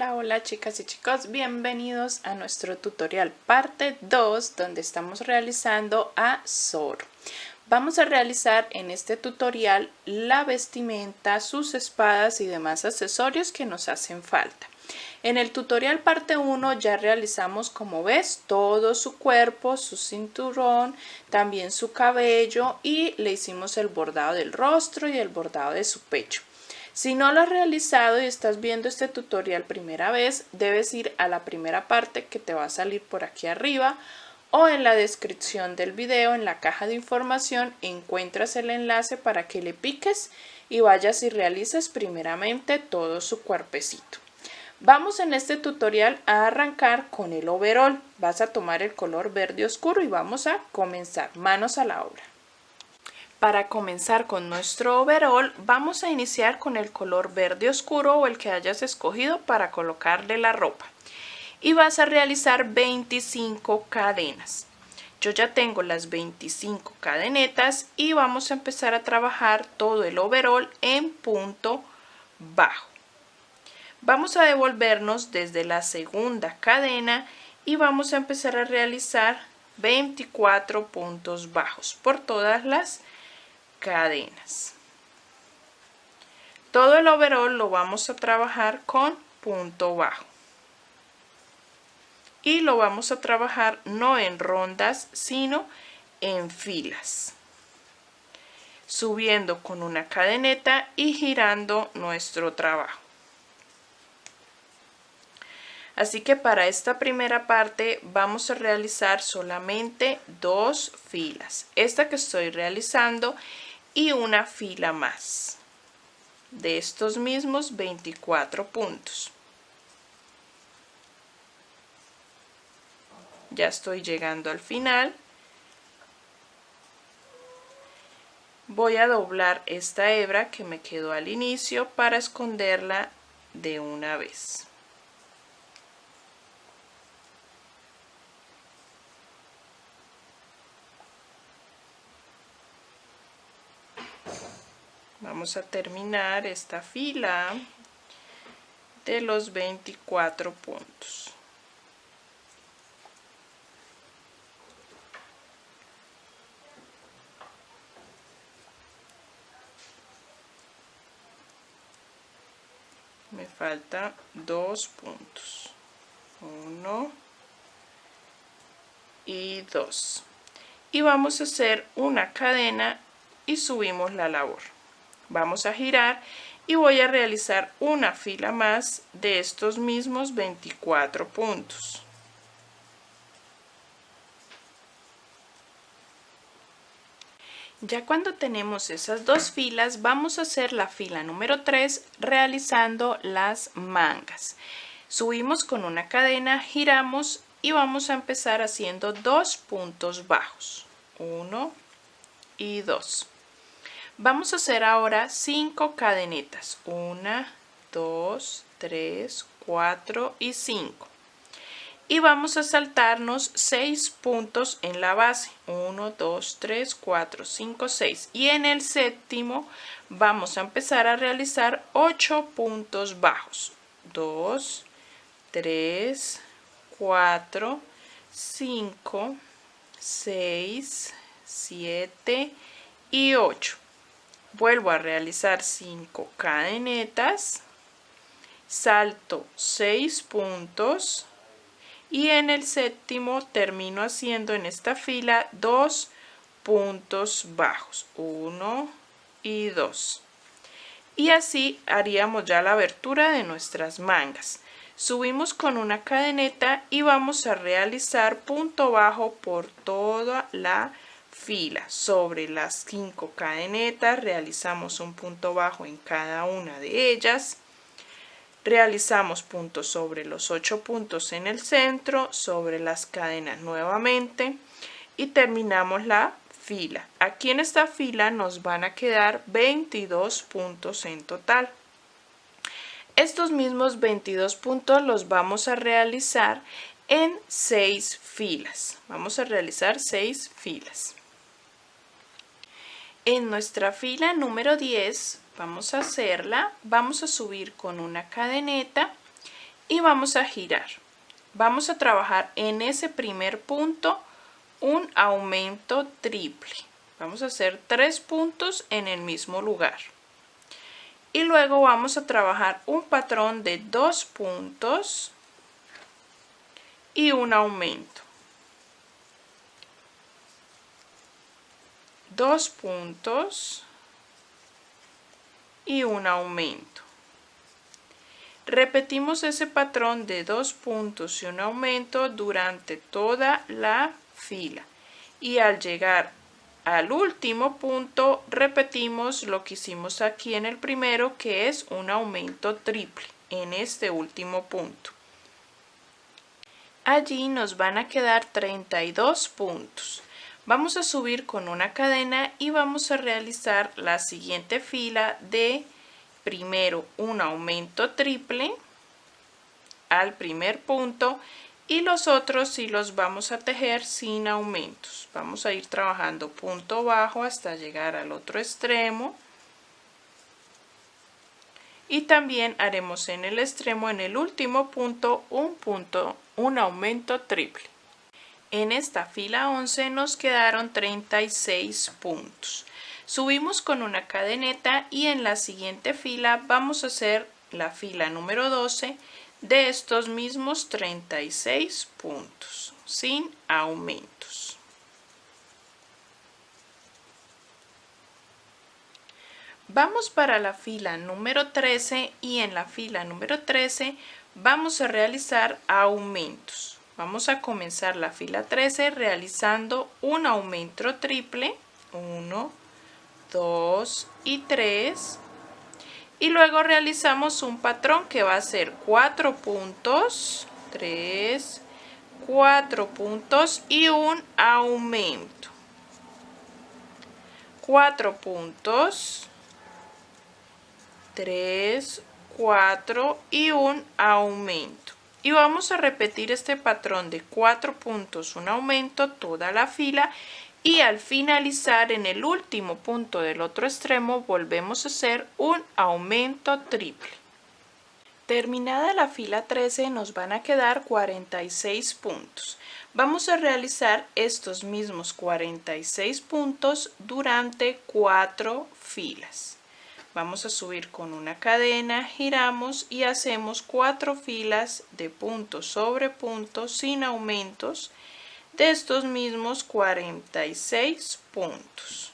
Hola chicas y chicos, bienvenidos a nuestro tutorial parte 2 donde estamos realizando a Zoro. Vamos a realizar en este tutorial la vestimenta, sus espadas y demás accesorios que nos hacen falta. En el tutorial parte 1 ya realizamos, como ves, todo su cuerpo, su cinturón, también su cabello y le hicimos el bordado del rostro y el bordado de su pecho. Si no lo has realizado y estás viendo este tutorial primera vez, debes ir a la primera parte que te va a salir por aquí arriba o en la descripción del video, en la caja de información, encuentras el enlace para que le piques y vayas y realices primeramente todo su cuerpecito. Vamos en este tutorial a arrancar con el overol. Vas a tomar el color verde oscuro y vamos a comenzar. Manos a la obra. Para comenzar con nuestro overol, vamos a iniciar con el color verde oscuro o el que hayas escogido para colocarle la ropa. Y vas a realizar 25 cadenas. Yo ya tengo las 25 cadenetas y vamos a empezar a trabajar todo el overol en punto bajo. Vamos a devolvernos desde la segunda cadena y vamos a empezar a realizar 24 puntos bajos por todas las cadenas. Todo el overol lo vamos a trabajar con punto bajo y lo vamos a trabajar no en rondas sino en filas, subiendo con una cadeneta y girando nuestro trabajo. Así que para esta primera parte vamos a realizar solamente 2 filas, esta que estoy realizando y una fila más de estos mismos 24 puntos. Ya estoy llegando al final. Voy a doblar esta hebra que me quedó al inicio para esconderla de una vez. Vamos a terminar esta fila de los 24 puntos. Me faltan 2 puntos. 1 y 2. Y vamos a hacer una cadena y subimos la labor. Vamos a girar y voy a realizar una fila más de estos mismos 24 puntos. Ya cuando tenemos esas 2 filas, vamos a hacer la fila número 3 realizando las mangas. Subimos con una cadena, giramos y vamos a empezar haciendo 2 puntos bajos. 1 y 2. Vamos a hacer ahora 5 cadenetas. 1, 2, 3, 4 y 5. Y vamos a saltarnos 6 puntos en la base. 1, 2, 3, 4, 5, 6. Y en el séptimo vamos a empezar a realizar 8 puntos bajos. 2, 3, 4, 5, 6, 7 y 8. Vuelvo a realizar 5 cadenetas, salto 6 puntos y en el séptimo termino haciendo en esta fila 2 puntos bajos, 1 y 2. Y así haríamos ya la abertura de nuestras mangas. Subimos con una cadeneta y vamos a realizar punto bajo por toda la fila. Sobre las 5 cadenetas realizamos un punto bajo en cada una de ellas. Realizamos puntos sobre los 8 puntos en el centro, sobre las cadenas nuevamente y terminamos la fila. Aquí en esta fila nos van a quedar 22 puntos en total. Estos mismos 22 puntos los vamos a realizar en 6 filas. Vamos a realizar 6 filas. En nuestra fila número 10 vamos a subir con una cadeneta y vamos a girar. Vamos a trabajar en ese primer punto un aumento triple. Vamos a hacer 3 puntos en el mismo lugar. Y luego vamos a trabajar un patrón de 2 puntos y un aumento. 2 puntos y un aumento. Repetimos ese patrón de 2 puntos y un aumento durante toda la fila. Y al llegar al último punto, repetimos lo que hicimos aquí en el primero, que es un aumento triple en este último punto. Allí nos van a quedar 32 puntos. Vamos a subir con una cadena y vamos a realizar la siguiente fila de primero un aumento triple al primer punto y los otros sí los vamos a tejer sin aumentos. Vamos a ir trabajando punto bajo hasta llegar al otro extremo y también haremos en el extremo, en el último punto, un aumento triple. En esta fila 11 nos quedaron 36 puntos. Subimos con una cadeneta y en la siguiente fila vamos a hacer la fila número 12 de estos mismos 36 puntos, sin aumentos. Vamos para la fila número 13 y en la fila número 13 vamos a realizar aumentos. Vamos a comenzar la fila 13 realizando un aumento triple, 1, 2 y 3. Y luego realizamos un patrón que va a ser 4 puntos, 3, 4 puntos y un aumento. 4 puntos, 3, 4 y un aumento. Y vamos a repetir este patrón de 4 puntos, un aumento, toda la fila. Y al finalizar en el último punto del otro extremo volvemos a hacer un aumento triple. Terminada la fila 13 nos van a quedar 46 puntos. Vamos a realizar estos mismos 46 puntos durante 4 filas. Vamos a subir con una cadena, giramos y hacemos 4 filas de punto sobre punto sin aumentos de estos mismos 46 puntos.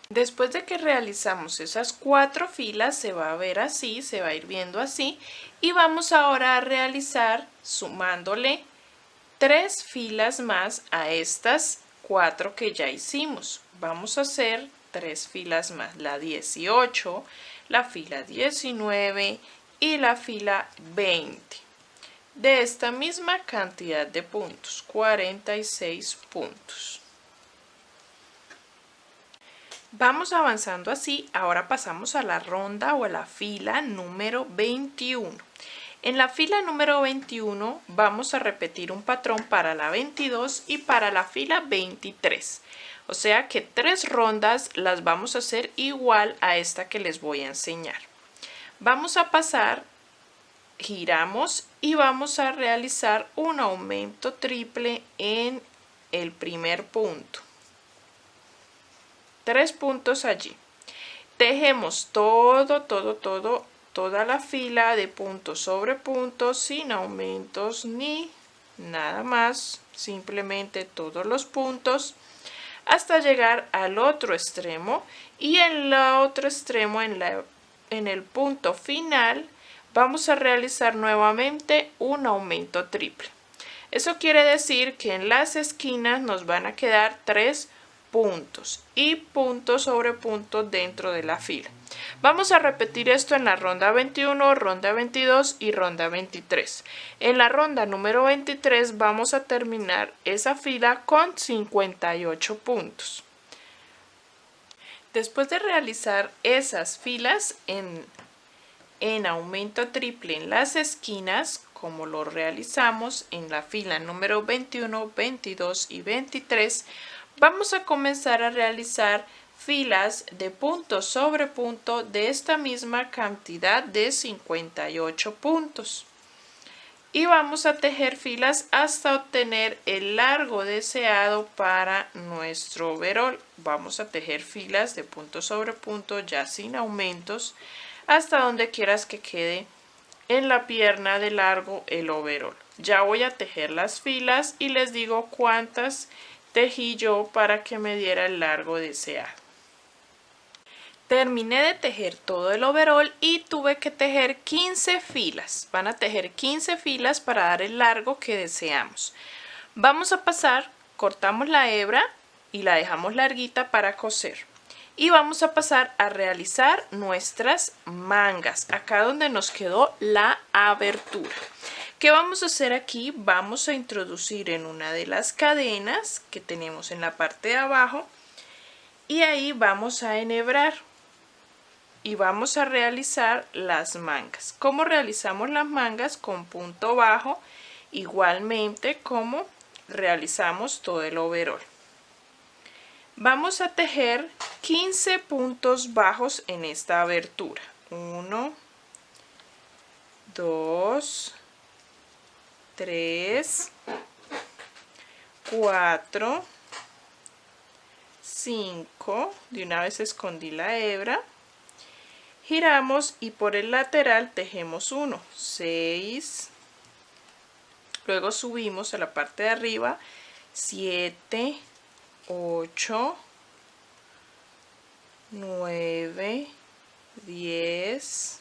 Después de que realizamos esas 4 filas se va a ver así, se va a ir viendo así y vamos ahora a realizar sumándole 3 filas más a estas 4 que ya hicimos. Vamos a hacer 3 filas más, la 18, la fila 19 y la fila 20. De esta misma cantidad de puntos, 46 puntos. Vamos avanzando así, ahora pasamos a la ronda o a la fila número 21. En la fila número 21 vamos a repetir un patrón para la 22 y para la fila 23. O sea que 3 rondas las vamos a hacer igual a esta que les voy a enseñar. Vamos a pasar, giramos y vamos a realizar un aumento triple en el primer punto. 3 puntos allí. Tejemos toda la fila de punto sobre punto sin aumentos ni nada más, simplemente todos los puntos hasta llegar al otro extremo y en el otro extremo, en el punto final, vamos a realizar nuevamente un aumento triple. Eso quiere decir que en las esquinas nos van a quedar 3 puntos y punto sobre punto dentro de la fila. Vamos a repetir esto en la ronda 21, ronda 22 y ronda 23. En la ronda número 23 vamos a terminar esa fila con 58 puntos. Después de realizar esas filas en aumento triple en las esquinas, como lo realizamos en la fila número 21, 22 y 23, vamos a comenzar a realizar filas de punto sobre punto de esta misma cantidad de 58 puntos. Y vamos a tejer filas hasta obtener el largo deseado para nuestro overol. Vamos a tejer filas de punto sobre punto ya sin aumentos hasta donde quieras que quede en la pierna de largo el overol. Ya voy a tejer las filas y les digo cuántas tejí yo para que me diera el largo deseado. Terminé de tejer todo el overol y tuve que tejer 15 filas. Van a tejer 15 filas para dar el largo que deseamos. Vamos a pasar, cortamos la hebra y la dejamos larguita para coser. Y vamos a pasar a realizar nuestras mangas, acá donde nos quedó la abertura. ¿Qué vamos a hacer aquí? Vamos a introducir en una de las cadenas que tenemos en la parte de abajo y ahí vamos a enhebrar y vamos a realizar las mangas. ¿Cómo realizamos las mangas? Con punto bajo, igualmente como realizamos todo el overol. Vamos a tejer 15 puntos bajos en esta abertura. 1, 2, 3, 4, 5. De una vez escondí la hebra. Giramos y por el lateral tejemos 1, 6. Luego subimos a la parte de arriba 7, 8, 9, 10,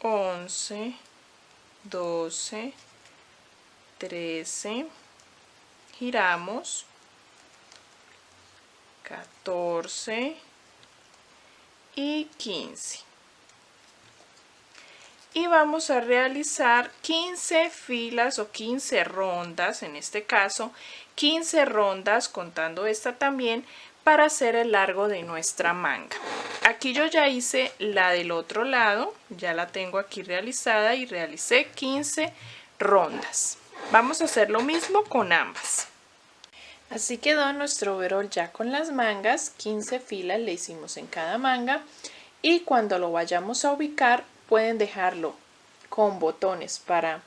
11, 12, 13, giramos, 14 y 15. Y vamos a realizar 15 filas o 15 rondas, en este caso 15 rondas contando esta también para hacer el largo de nuestra manga. Aquí yo ya hice la del otro lado, ya la tengo aquí realizada y realicé 15 rondas. Vamos a hacer lo mismo con ambas. Así quedó nuestro overol ya con las mangas, 15 filas le hicimos en cada manga y cuando lo vayamos a ubicar pueden dejarlo con botones para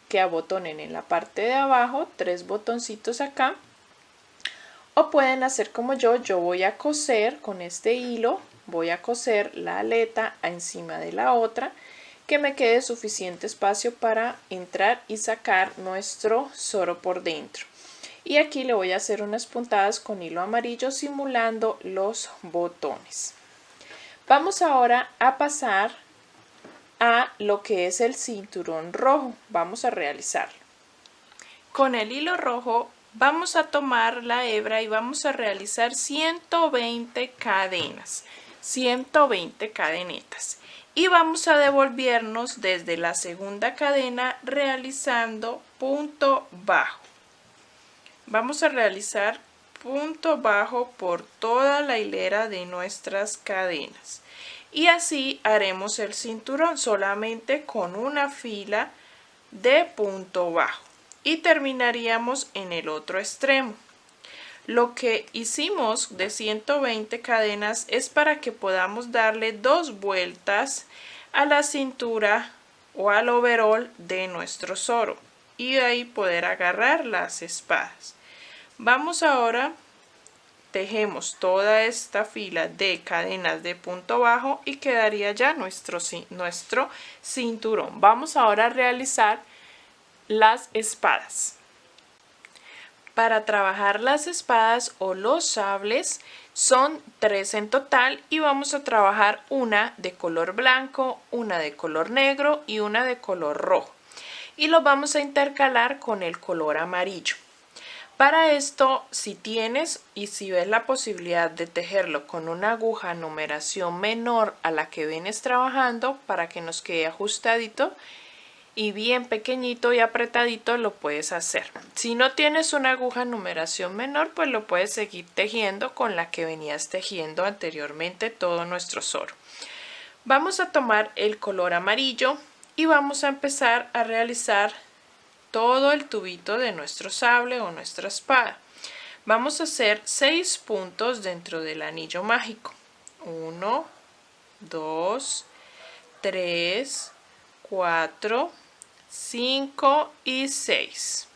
que abotonen en la parte de abajo, 3 botoncitos acá, o pueden hacer como yo voy a coser con este hilo, voy a coser la aleta encima de la otra, que me quede suficiente espacio para entrar y sacar nuestro zoro por dentro. Y aquí le voy a hacer unas puntadas con hilo amarillo simulando los botones. Vamos ahora a pasar a lo que es el cinturón rojo. Vamos a realizarlo. Con el hilo rojo vamos a tomar la hebra y vamos a realizar 120 cadenas, 120 cadenetas. Y vamos a devolvernos desde la segunda cadena realizando punto bajo. Vamos a realizar punto bajo por toda la hilera de nuestras cadenas. Y así haremos el cinturón solamente con una fila de punto bajo. Y terminaríamos en el otro extremo. Lo que hicimos de 120 cadenas es para que podamos darle 2 vueltas a la cintura o al overol de nuestro zoro. Y de ahí poder agarrar las espadas. Vamos ahora, tejemos toda esta fila de cadenas de punto bajo y quedaría ya nuestro cinturón. Vamos ahora a realizar las espadas. Para trabajar las espadas o los sables son 3 en total y vamos a trabajar una de color blanco, una de color negro y una de color rojo. Y los vamos a intercalar con el color amarillo. Para esto, si tienes y si ves la posibilidad de tejerlo con una aguja numeración menor a la que vienes trabajando para que nos quede ajustadito y bien pequeñito y apretadito, lo puedes hacer. Si no tienes una aguja numeración menor, pues lo puedes seguir tejiendo con la que venías tejiendo anteriormente todo nuestro zoro. Vamos a tomar el color amarillo y vamos a empezar a realizar todo el tubito de nuestro sable o nuestra espada. Vamos a hacer 6 puntos dentro del anillo mágico. 1, 2, 3, 4, 5 y 6.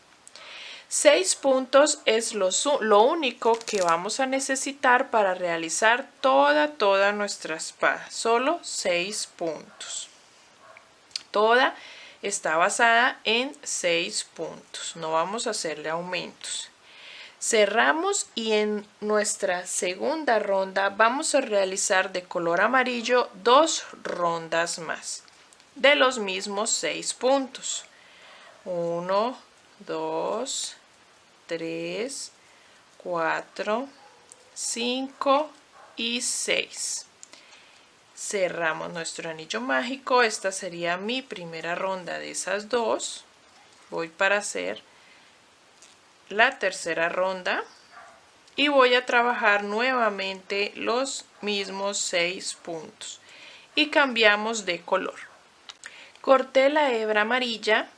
6 puntos es lo único que vamos a necesitar para realizar toda nuestra espada. Solo 6 puntos. Toda está basada en 6 puntos. No vamos a hacerle aumentos. Cerramos y en nuestra segunda ronda vamos a realizar de color amarillo 2 rondas más de los mismos 6 puntos. 1, 2, 3, 4, 5 y 6. Cerramos nuestro anillo mágico. Esta sería mi primera ronda de esas dos. Voy para hacer la tercera ronda y voy a trabajar nuevamente los mismos 6 puntos y cambiamos de color. Corté la hebra amarilla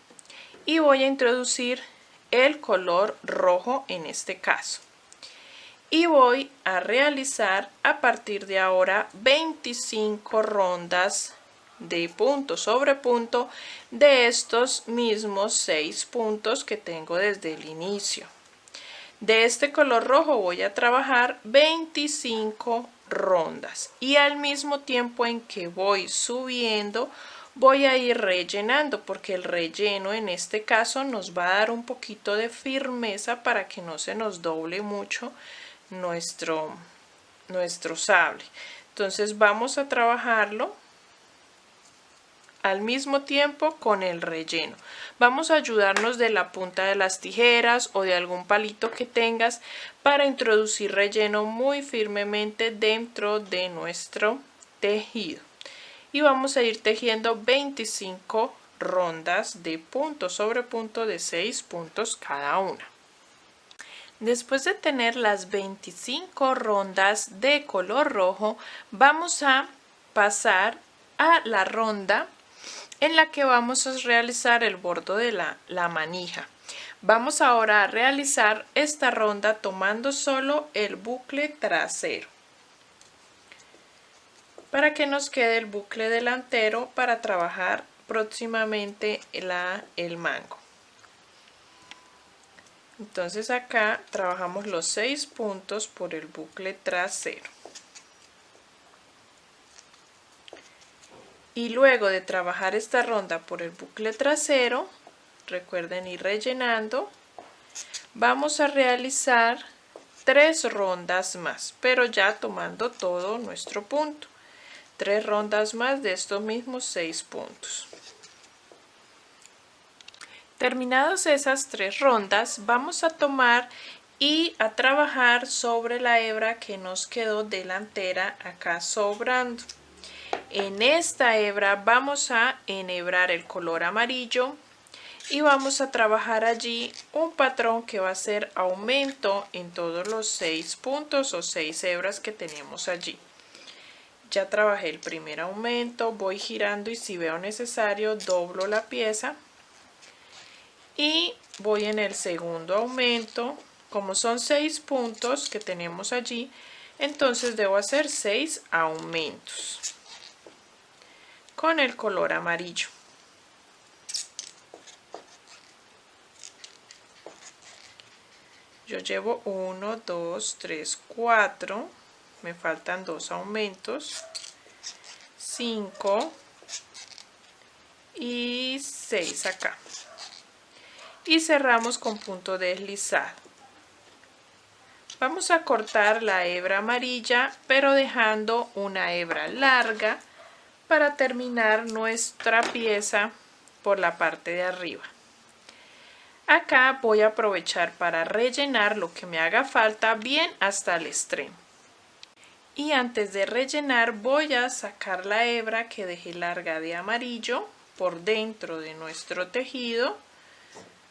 y voy a introducir el color rojo en este caso y voy a realizar a partir de ahora 25 rondas de punto sobre punto de estos mismos 6 puntos que tengo desde el inicio. De este color rojo voy a trabajar 25 rondas y al mismo tiempo en que voy subiendo voy a ir rellenando, porque el relleno en este caso nos va a dar un poquito de firmeza para que no se nos doble mucho nuestro sable. Entonces vamos a trabajarlo al mismo tiempo con el relleno. Vamos a ayudarnos de la punta de las tijeras o de algún palito que tengas para introducir relleno muy firmemente dentro de nuestro tejido. Y vamos a ir tejiendo 25 rondas de punto sobre punto de 6 puntos cada una. Después de tener las 25 rondas de color rojo, vamos a pasar a la ronda en la que vamos a realizar el borde de la manija. Vamos ahora a realizar esta ronda tomando solo el bucle trasero, para que nos quede el bucle delantero para trabajar próximamente el mango. Entonces acá trabajamos los 6 puntos por el bucle trasero. Y luego de trabajar esta ronda por el bucle trasero, recuerden ir rellenando, vamos a realizar 3 rondas más, pero ya tomando todo nuestro punto. 3 rondas más de estos mismos 6 puntos. Terminadas esas 3 rondas, vamos a tomar y a trabajar sobre la hebra que nos quedó delantera acá sobrando. En esta hebra vamos a enhebrar el color amarillo y vamos a trabajar allí un patrón que va a ser aumento en todos los 6 puntos o 6 hebras que tenemos allí. Ya trabajé el primer aumento, voy girando y si veo necesario doblo la pieza y voy en el segundo aumento. Como son 6 puntos que tenemos allí, entonces debo hacer 6 aumentos con el color amarillo. Yo llevo 1, 2, 3, 4, me faltan 2 aumentos, 5 y 6 acá. Y cerramos con punto deslizado. Vamos a cortar la hebra amarilla, pero dejando una hebra larga para terminar nuestra pieza por la parte de arriba. Acá voy a aprovechar para rellenar lo que me haga falta bien hasta el extremo. Y antes de rellenar voy a sacar la hebra que dejé larga de amarillo por dentro de nuestro tejido.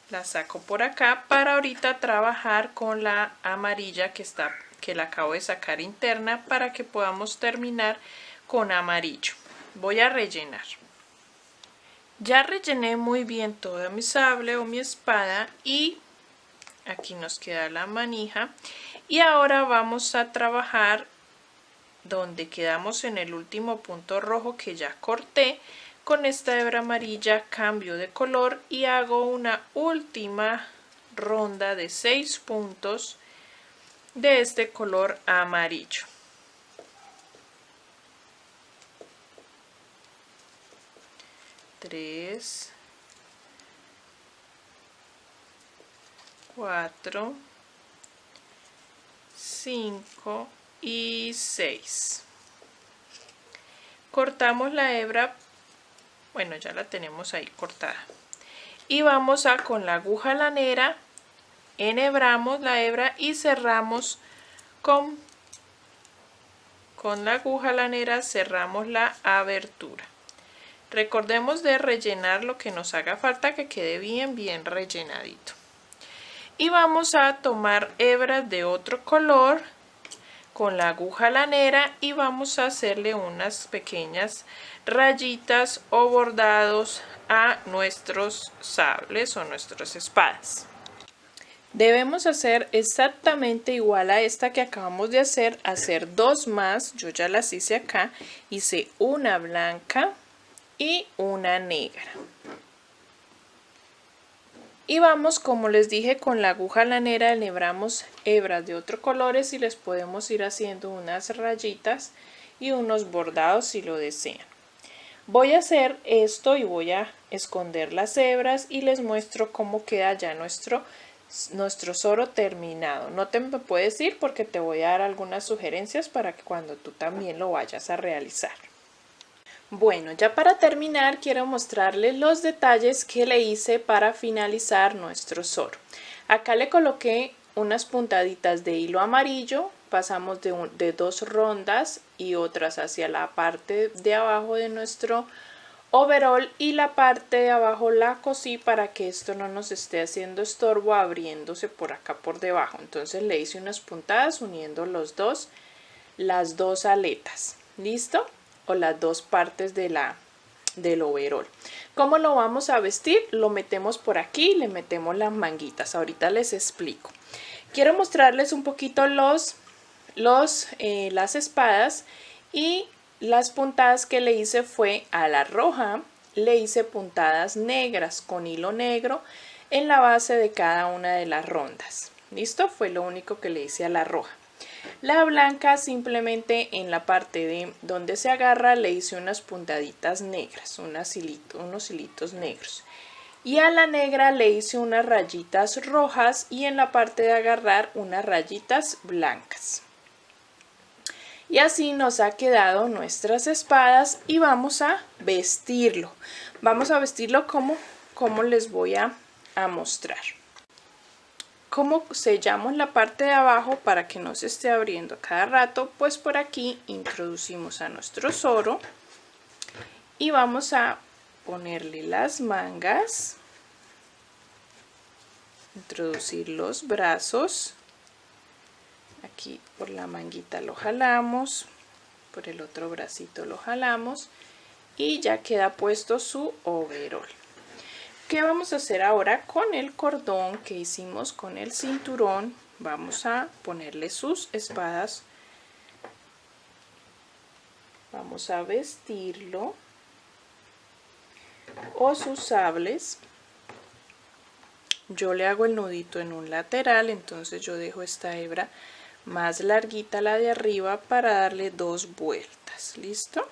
La saco por acá para ahorita trabajar con la amarilla que la acabo de sacar interna para que podamos terminar con amarillo. Voy a rellenar. Ya rellené muy bien toda mi sable o mi espada y Aquí nos queda la manija y ahora vamos a trabajar donde quedamos en el último punto rojo que ya corté. Con esta hebra amarilla cambio de color y hago una última ronda de 6 puntos de este color amarillo. Tres, 4, 5 y 6. Cortamos la hebra, bueno, ya la tenemos ahí cortada. Y vamos a con la aguja lanera, enhebramos la hebra y cerramos con la aguja lanera, cerramos la abertura. Recordemos de rellenar lo que nos haga falta, que quede bien rellenadito. Y vamos a tomar hebras de otro color con la aguja lanera y vamos a hacerle unas pequeñas rayitas o bordados a nuestros sables o nuestras espadas. Debemos hacer exactamente igual a esta que acabamos de hacer 2 más. Yo ya las hice acá, hice una blanca y una negra. Y vamos, como les dije, con la aguja lanera enhebramos hebras de otros colores y les podemos ir haciendo unas rayitas y unos bordados si lo desean. Voy a hacer esto y voy a esconder las hebras y les muestro cómo queda ya nuestro soro terminado. No te me puedes ir porque te voy a dar algunas sugerencias para que cuando tú también lo vayas a realizar. Bueno, ya para terminar quiero mostrarles los detalles que le hice para finalizar nuestro soro. Acá le coloqué unas puntaditas de hilo amarillo, pasamos de 2 rondas y otras hacia la parte de abajo de nuestro overol y la parte de abajo la cosí para que esto no nos esté haciendo estorbo abriéndose por acá por debajo. Entonces le hice unas puntadas uniendo las dos aletas. ¿Listo? O las dos partes del overol. ¿Cómo lo vamos a vestir? Lo metemos por aquí, le metemos las manguitas. Ahorita les explico. Quiero mostrarles un poquito las espadas y las puntadas que le hice fue a la roja, le hice puntadas negras con hilo negro en la base de cada una de las rondas. ¿Listo? Fue lo único que le hice a la roja. La blanca simplemente en la parte de donde se agarra le hice unas puntaditas negras, unos hilitos negros. Y a la negra le hice unas rayitas rojas y en la parte de agarrar unas rayitas blancas. Y así nos ha quedado nuestras espadas y vamos a vestirlo. Vamos a vestirlo como les voy a mostrar. ¿Cómo sellamos la parte de abajo para que no se esté abriendo a cada rato? Pues por aquí introducimos a nuestro soro y vamos a ponerle las mangas, introducir los brazos, aquí por la manguita lo jalamos, por el otro bracito lo jalamos y ya queda puesto su overol. ¿Qué vamos a hacer ahora con el cordón que hicimos con el cinturón? Vamos a ponerle sus espadas. Vamos a vestirlo. O sus sables. Yo le hago el nudito en un lateral, entonces yo dejo esta hebra más larguita, la de arriba, para darle 2 vueltas. ¿Listo?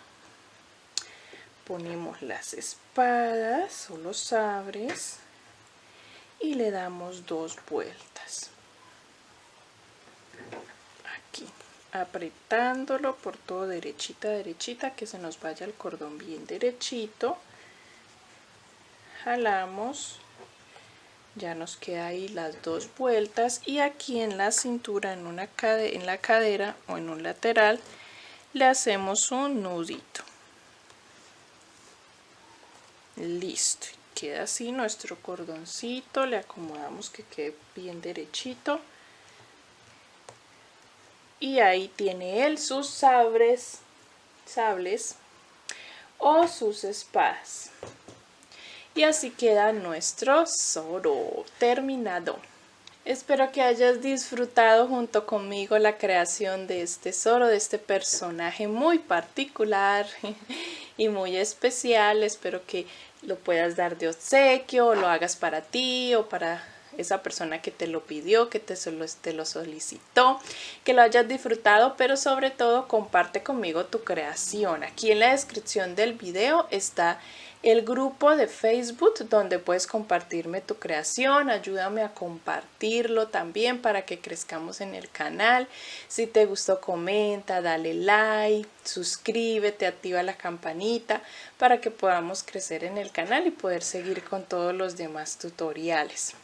Ponemos las espadas o los sabres y le damos 2 vueltas. Aquí, apretándolo por todo derechita, que se nos vaya el cordón bien derechito. Jalamos, ya nos queda ahí las 2 vueltas y aquí en la cintura, en la cadera o en un lateral, le hacemos un nudito. Listo, queda así nuestro cordoncito, le acomodamos que quede bien derechito y ahí tiene él sus sables o sus espadas y así queda nuestro soro terminado. Espero que hayas disfrutado junto conmigo la creación de este Zoro, de este personaje muy particular y muy especial. Espero que lo puedas dar de obsequio, o lo hagas para ti o para esa persona que te lo pidió, que te lo solicitó, que lo hayas disfrutado, pero sobre todo comparte conmigo tu creación. Aquí en la descripción del video está el grupo de Facebook donde puedes compartirme tu creación. Ayúdame a compartirlo también para que crezcamos en el canal. Si te gustó, comenta, dale like, suscríbete, activa la campanita para que podamos crecer en el canal y poder seguir con todos los demás tutoriales.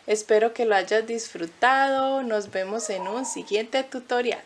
Espero que lo hayas disfrutado. Nos vemos en un siguiente tutorial.